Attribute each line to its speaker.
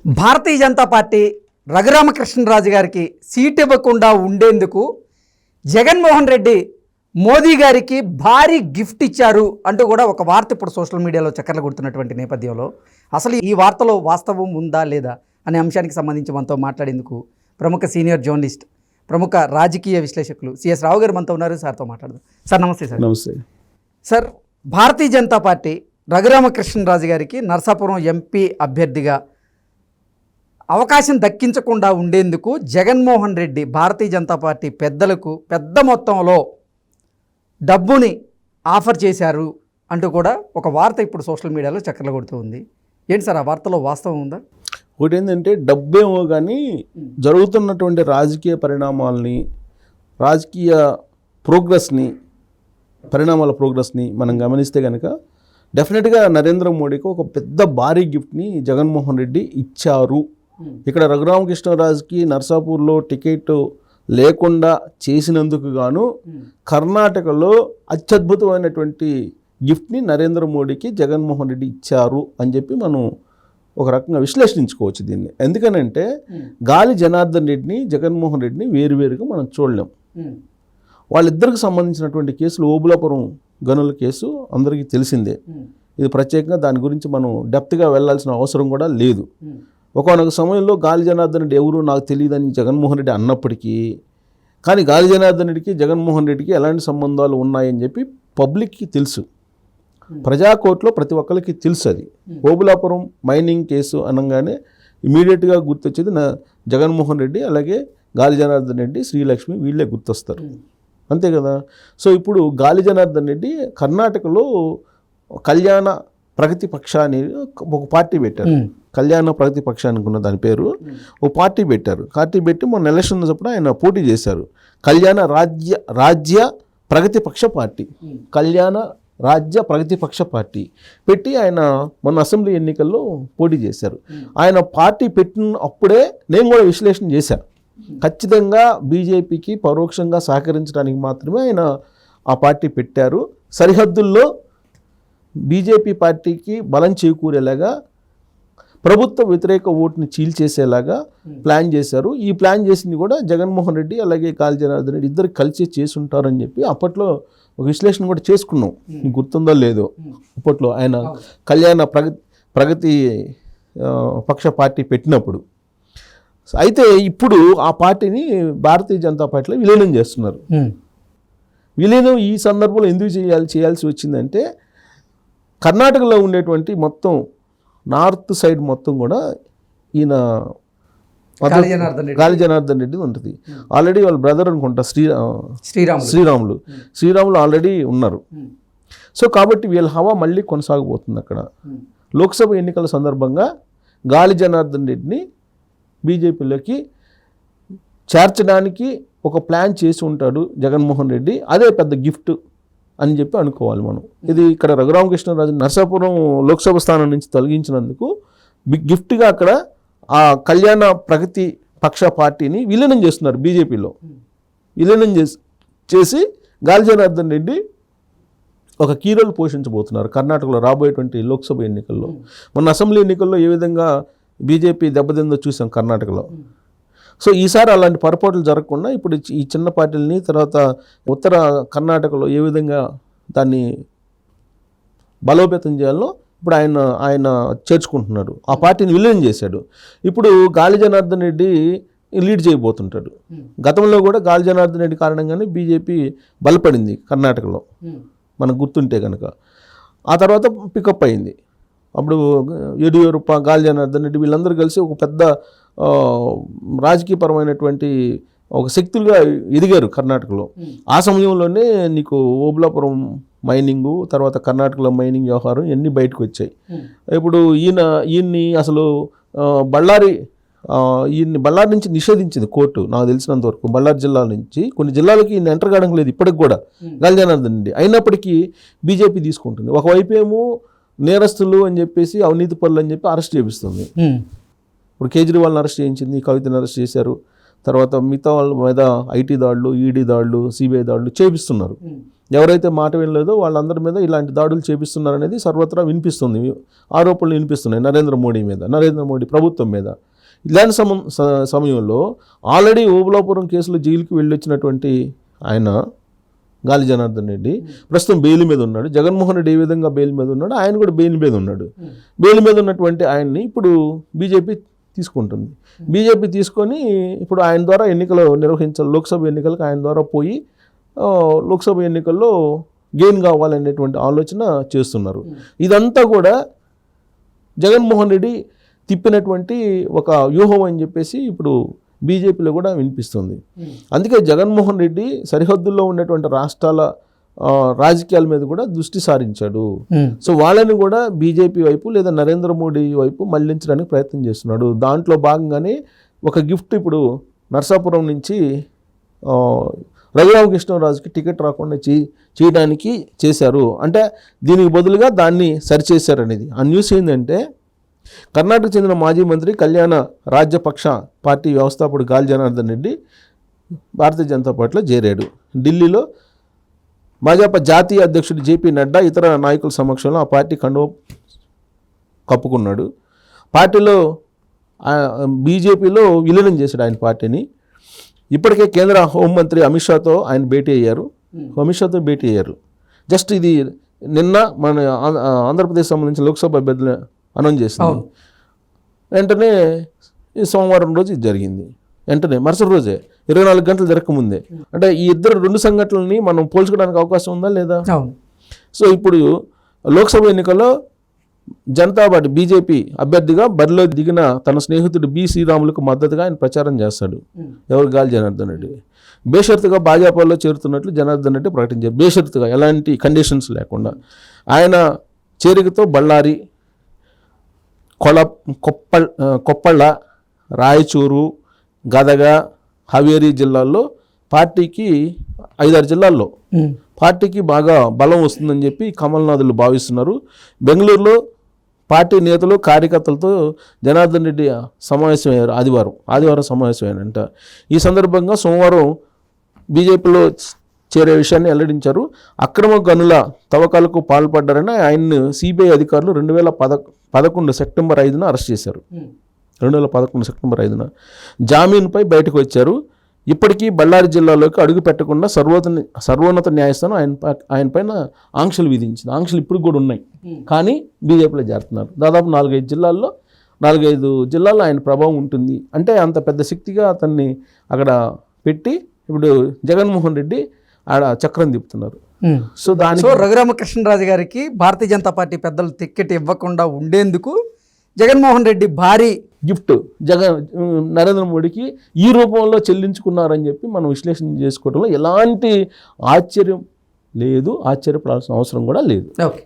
Speaker 1: Bharatiya Janata party Raghuramakrishnaraju గారికి seat ఇవ్వకుండా ఉండేందుకు జగన్మోహన్ రెడ్డి మోదీ గారికి భారీ గిఫ్ట్ ఇచ్చారు అంటూ కూడా ఒక వార్త ఇప్పుడు సోషల్ మీడియాలో చక్కర్లు కొడుతున్నటువంటి నేపథ్యంలో అసలు ఈ వార్తలో వాస్తవం ఉందా లేదా అనే అంశానికి సంబంధించి మనతో మాట్లాడేందుకు ప్రముఖ సీనియర్ జర్నలిస్ట్, ప్రముఖ రాజకీయ విశ్లేషకులు సిఎస్ రావు గారు మనతో ఉన్నారు. సార్తో మాట్లాడదాం. సార్ నమస్తే. సార్
Speaker 2: నమస్తే.
Speaker 1: సార్, భారతీయ జనతా పార్టీ రఘురామకృష్ణరాజు గారికి నరసాపురం ఎంపీ అభ్యర్థిగా అవకాశం దక్కించకుండా ఉండేందుకు జగన్మోహన్ రెడ్డి భారతీయ జనతా పార్టీ పెద్దలకు పెద్ద మొత్తంలో డబ్బుని ఆఫర్ చేశారు అంటూ కూడా ఒక వార్త ఇప్పుడు సోషల్ మీడియాలో చక్కర్లు కొడుతూ ఉంది. ఏంటి సార్, ఆ వార్తలో వాస్తవం ఉందా?
Speaker 2: ఒకటి ఏంటంటే డబ్బేమో కానీ జరుగుతున్నటువంటి రాజకీయ పరిణామాలని, రాజకీయ పరిణామాల ప్రోగ్రెస్ని మనం గమనిస్తే కనుక డెఫినెట్గా నరేంద్ర మోడీకి ఒక పెద్ద భారీ గిఫ్ట్ని జగన్మోహన్ రెడ్డి ఇచ్చారు. ఇక్కడ రఘురామకృష్ణరాజుకి నర్సాపూర్లో టికెట్ లేకుండా చేసినందుకు గాను కర్ణాటకలో అత్యద్భుతమైనటువంటి గిఫ్ట్ని నరేంద్ర మోడీకి జగన్మోహన్ రెడ్డి ఇచ్చారు అని చెప్పి మనం ఒక రకంగా విశ్లేషించుకోవచ్చు దీన్ని. ఎందుకనంటే గాలి జనార్దన్ రెడ్డిని, జగన్మోహన్ రెడ్డిని వేరువేరుగా మనం చూడలేం. వాళ్ళిద్దరికి సంబంధించినటువంటి కేసులు, ఓబులాపురం గనుల కేసు అందరికీ తెలిసిందే. ఇది ప్రత్యేకంగా దాని గురించి మనం డెప్త్గా వెళ్లాల్సిన అవసరం కూడా లేదు. ఒకనొక సమయంలో గాలి జనార్దన్ రెడ్డి ఎవరు నాకు తెలియదని జగన్మోహన్ రెడ్డి అన్నప్పటికీ, కానీ గాలి జనార్దన్ రెడ్డికి జగన్మోహన్ రెడ్డికి ఎలాంటి సంబంధాలు ఉన్నాయని చెప్పి పబ్లిక్కి తెలుసు, ప్రజాకోర్టులో ప్రతి ఒక్కరికి తెలుసు. అది ఓబులాపురం మైనింగ్ కేసు అనగానే ఇమీడియట్గా గుర్తొచ్చేది జగన్మోహన్ రెడ్డి, అలాగే గాలి జనార్దన్ రెడ్డి, శ్రీలక్ష్మి, వీళ్ళే గుర్తొస్తారు, అంతే కదా. సో ఇప్పుడు గాలి జనార్దన్ రెడ్డి కర్ణాటకలో కళ్యాణ ప్రగతి పక్ష అని ఒక పార్టీ పెట్టారు. కళ్యాణ ప్రగతి పక్ష అనుకున్న దాని పేరు. ఒక పార్టీ పెట్టారు. పార్టీ పెట్టి మొన్న ఎలక్షన్ ఉన్నప్పుడు ఆయన పోటీ చేశారు. కళ్యాణ రాజ్య ప్రగతి పక్ష పార్టీ, కళ్యాణ రాజ్య ప్రగతి పక్ష పార్టీ పెట్టి ఆయన మొన్న అసెంబ్లీ ఎన్నికల్లో పోటీ చేశారు. ఆయన పార్టీ పెట్టిన అప్పుడే నేను కూడా విశ్లేషణ చేశాను. ఖచ్చితంగా బీజేపీకి పరోక్షంగా సహకరించడానికి మాత్రమే ఆయన ఆ పార్టీ పెట్టారు. సరిహద్దుల్లో బీజేపీ పార్టీకి బలం చేకూరేలాగా, ప్రభుత్వ వ్యతిరేక ఓటుని చీల్చేసేలాగా ప్లాన్ చేశారు. ఈ ప్లాన్ చేసింది కూడా జగన్మోహన్ రెడ్డి అలాగే గాలి జనార్దన్ రెడ్డి ఇద్దరు కలిసి చేసి ఉంటారని చెప్పి అప్పట్లో ఒక విశ్లేషణ కూడా చేసుకున్నాం. నీకు గుర్తుందో లేదో, అప్పట్లో ఆయన కళ్యాణ ప్రగతి పక్ష పార్టీ పెట్టినప్పుడు. అయితే ఇప్పుడు ఆ పార్టీని భారతీయ జనతా పార్టీలో విలీనం చేస్తున్నారు. విలీనం ఈ సందర్భంలో ఎందుకు చేయాల్సి వచ్చిందంటే, కర్ణాటకలో ఉండేటువంటి మొత్తం నార్త్ సైడ్ మొత్తం కూడా ఈయన గాలి జనార్దన్ రెడ్డి ఉంటుంది. ఆల్రెడీ వాళ్ళ బ్రదర్ అనుకుంటా శ్రీరాములు ఆల్రెడీ ఉన్నారు. సో కాబట్టి వీళ్ళ హవా మళ్ళీ కొనసాగబోతుంది. అక్కడ లోక్సభ ఎన్నికల సందర్భంగా గాలి జనార్దన్ రెడ్డిని బీజేపీలోకి చేర్చడానికి ఒక ప్లాన్ చేసి ఉంటాడు జగన్మోహన్ రెడ్డి. అదే పెద్ద గిఫ్ట్ అని చెప్పి అనుకోవాలి మనం. ఇది ఇక్కడ రఘురామకృష్ణరాజు నర్సాపురం లోక్సభ స్థానం నుంచి తొలగించినందుకు బిగ్ గిఫ్ట్గా అక్కడ ఆ కళ్యాణ ప్రగతి పక్ష పార్టీని విలీనం చేస్తున్నారు. బీజేపీలో విలీనం చేసి గాలి జనార్దన్ రెడ్డి ఒక కీ రోల్ పోషించబోతున్నారు కర్ణాటకలో రాబోయేటువంటి లోక్సభ ఎన్నికల్లో. మొన్న అసెంబ్లీ ఎన్నికల్లో ఏ విధంగా బీజేపీ దెబ్బతిందో చూసాం కర్ణాటకలో. సో ఈసారి అలాంటి పొరపాట్లు జరగకుండా ఇప్పుడు ఈ చిన్న పార్టీలని, తర్వాత ఉత్తర కర్ణాటకలో ఏ విధంగా దాన్ని బలోపేతం చేయాలో ఇప్పుడు ఆయన చేర్చుకుంటున్నాడు. ఆ పార్టీని విలీనం చేశాడు. ఇప్పుడు గాలి జనార్దన్ రెడ్డి లీడ్ చేయబోతుంటాడు. గతంలో కూడా గాలి జనార్దన్ రెడ్డి కారణంగానే బీజేపీ బలపడింది కర్ణాటకలో, మనకు గుర్తుంటే కనుక. ఆ తర్వాత పికప్ అయింది. అప్పుడు యడియూరప్ప, గాలి జనార్దన్ రెడ్డి వీళ్ళందరూ కలిసి ఒక పెద్ద రాజకీయపరమైనటువంటి ఒక శక్తులుగా ఎదిగారు కర్ణాటకలో. ఆ సమయంలోనే నీకు ఓబులాపురం మైనింగు, తర్వాత కర్ణాటకలో మైనింగ్ వ్యవహారం ఇవన్నీ బయటకు వచ్చాయి. ఇప్పుడు ఈయన్ని అసలు బళ్ళారి నుంచి నిషేధించింది కోర్టు, నాకు తెలిసినంత వరకు. బళ్ళారి జిల్లా నుంచి కొన్ని జిల్లాలకి ఈయన ఎంటర్ కావడం లేదు ఇప్పటికి కూడా గాలి జనార్దన్ రెడ్డి. అయినప్పటికీ బీజేపీ తీసుకుంటుంది. ఒకవైపు ఏమో నేరస్తులు అని చెప్పేసి, అవినీతి పరులు అని చెప్పి అరెస్ట్ చేపిస్తుంది. ఇప్పుడు కేజ్రీవాల్ని అరెస్ట్ చేయించింది, కవితని అరెస్ట్ చేశారు, తర్వాత మిగతా వాళ్ళ మీద ఐటీ దాడులు, ఈడీ దాడులు, సిబిఐ దాడులు చేపిస్తున్నారు. ఎవరైతే మాట వినలేదో వాళ్ళందరి మీద ఇలాంటి దాడులు చేపిస్తున్నారు అనేది సర్వత్రా వినిపిస్తుంది, ఆరోపణలు వినిపిస్తున్నాయి నరేంద్ర మోడీ మీద, నరేంద్ర మోడీ ప్రభుత్వం మీద. ఇలాంటి సమయంలో ఆల్రెడీ ఓబులాపురం కేసులో జైలుకి వెళ్ళొచ్చినటువంటి ఆయన గాలి జనార్దన్ రెడ్డి ప్రస్తుతం బెయిల్ మీద ఉన్నాడు. జగన్మోహన్ రెడ్డి ఏ విధంగా బెయిల్ మీద ఉన్నాడు, ఆయన కూడా బెయిల్ మీద ఉన్నాడు. బెయిల్ మీద ఉన్నటువంటి ఆయన్ని ఇప్పుడు బీజేపీ తీసుకుంటుంది. బీజేపీ తీసుకొని ఇప్పుడు ఆయన ద్వారా ఎన్నికలు నిర్వహించాలి, లోక్సభ ఎన్నికలకు ఆయన ద్వారా పోయి లోక్సభ ఎన్నికల్లో గెయిన్ కావాలనేటువంటి ఆలోచన చేస్తున్నారు. ఇదంతా కూడా జగన్మోహన్ రెడ్డి తిప్పినటువంటి ఒక వ్యూహం అని చెప్పేసి ఇప్పుడు బీజేపీలో కూడా వినిపిస్తుంది. అందుకే జగన్మోహన్ రెడ్డి సరిహద్దుల్లో ఉన్నటువంటి రాష్ట్రాల రాజకీయాల మీద కూడా దృష్టి సారించాడు. సో వాళ్ళని కూడా బీజేపీ వైపు లేదా నరేంద్ర మోడీ వైపు మళ్లించడానికి ప్రయత్నం చేస్తున్నాడు. దాంట్లో భాగంగానే ఒక గిఫ్ట్ ఇప్పుడు నర్సాపురం నుంచి రఘురామకృష్ణరాజుకి టికెట్ రాకుండా చేయడానికి చేశారు. అంటే దీనికి బదులుగా దాన్ని సరిచేశారు అనేది. ఆ న్యూస్ ఏంటంటే కర్ణాటక చెందిన మాజీ మంత్రి కళ్యాణ రాజ్యపక్ష పార్టీ వ్యవస్థాపకుడు గాలి జనార్దన్ రెడ్డి భారతీయ జనతా పార్టీలో చేరాడు. ఢిల్లీలో భాజపా జాతీయ అధ్యక్షుడు జేపీ నడ్డా ఇతర నాయకుల సమక్షంలో ఆ పార్టీ కండువా కప్పుకున్నాడు. పార్టీలో బీజేపీలో విలీనం చేశాడు ఆయన పార్టీని. ఇప్పటికే కేంద్ర హోంమంత్రి అమిత్ షాతో ఆయన భేటీ అయ్యారు. జస్ట్ ఇది నిన్న మన ఆంధ్రప్రదేశ్ సంబంధించిన లోక్సభ అభ్యర్థులు అనౌన్స్ చేసింది. వెంటనే ఈ సోమవారం రోజు ఇది జరిగింది. వెంటనే మరుసటి రోజే 24 గంటలు జరగకముందే. అంటే ఈ ఇద్దరు రెండు సంఘటనలని మనం పోల్చుకోవడానికి అవకాశం ఉందా లేదా? సో ఇప్పుడు లోక్సభ ఎన్నికల్లో జనతా పార్టీ బీజేపీ అభ్యర్థిగా బరిలో దిగిన తన స్నేహితుడు బి శ్రీరాములకు మద్దతుగా ఆయన ప్రచారం చేస్తాడు. ఎవరు? గాలి జనార్దన్ రెడ్డి. బేషరతుగా భాజపాలో చేరుతున్నట్లు జనార్దన్ రెడ్డి ప్రకటించారు. బేషరతుగా, ఎలాంటి కండిషన్స్ లేకుండా. ఆయన చేరికతో బళ్ళారి, కొప్పళ్ళ, రాయచూరు, గదగ, హవేరీ జిల్లాల్లో పార్టీకి 5-6 జిల్లాల్లో పార్టీకి బాగా బలం వస్తుందని చెప్పి కమల్నాథులు భావిస్తున్నారు. బెంగళూరులో పార్టీ నేతలు కార్యకర్తలతో జనార్దన్ రెడ్డి సమావేశమయ్యారు. ఆదివారం సమావేశమయ్యారంట. ఈ సందర్భంగా సోమవారం బీజేపీలో చేరే విషయాన్ని వెల్లడించారు. అక్రమ గనుల తవ్వకాలకు పాల్పడ్డారని ఆయన్ను సిబిఐ అధికారులు 2011 సెప్టెంబర్ 5న అరెస్ట్ చేశారు. 2011 సెప్టెంబర్ 5న జామీన్పై బయటకు వచ్చారు. ఇప్పటికీ బళ్ళారి జిల్లాలోకి అడుగు పెట్టకుండా సర్వోన్నత న్యాయస్థానం ఆయన పైన ఆంక్షలు విధించింది. ఆంక్షలు ఇప్పుడు కూడా ఉన్నాయి, కానీ బీజేపీలో చేరుతున్నారు. దాదాపు 4-5 జిల్లాల్లో ఆయన ప్రభావం ఉంటుంది. అంటే అంత పెద్ద శక్తిగా అతన్ని అక్కడ పెట్టి ఇప్పుడు జగన్మోహన్ రెడ్డి ఆడ చక్రం తిప్పుతున్నారు. సో
Speaker 1: రఘురామకృష్ణరాజు గారికి భారతీయ జనతా పార్టీ పెద్దలు టికెట్ ఇవ్వకుండా ఉండేందుకు జగన్మోహన్ రెడ్డి భారీ
Speaker 2: గిఫ్ట్ నరేంద్ర మోడీకి ఈ రూపంలో చెల్లించుకున్నారని చెప్పి మనం విశ్లేషణ చేసుకోవడంలో ఎలాంటి ఆశ్చర్యం లేదు, ఆశ్చర్యపడాల్సిన అవసరం కూడా లేదు.
Speaker 1: ఓకే.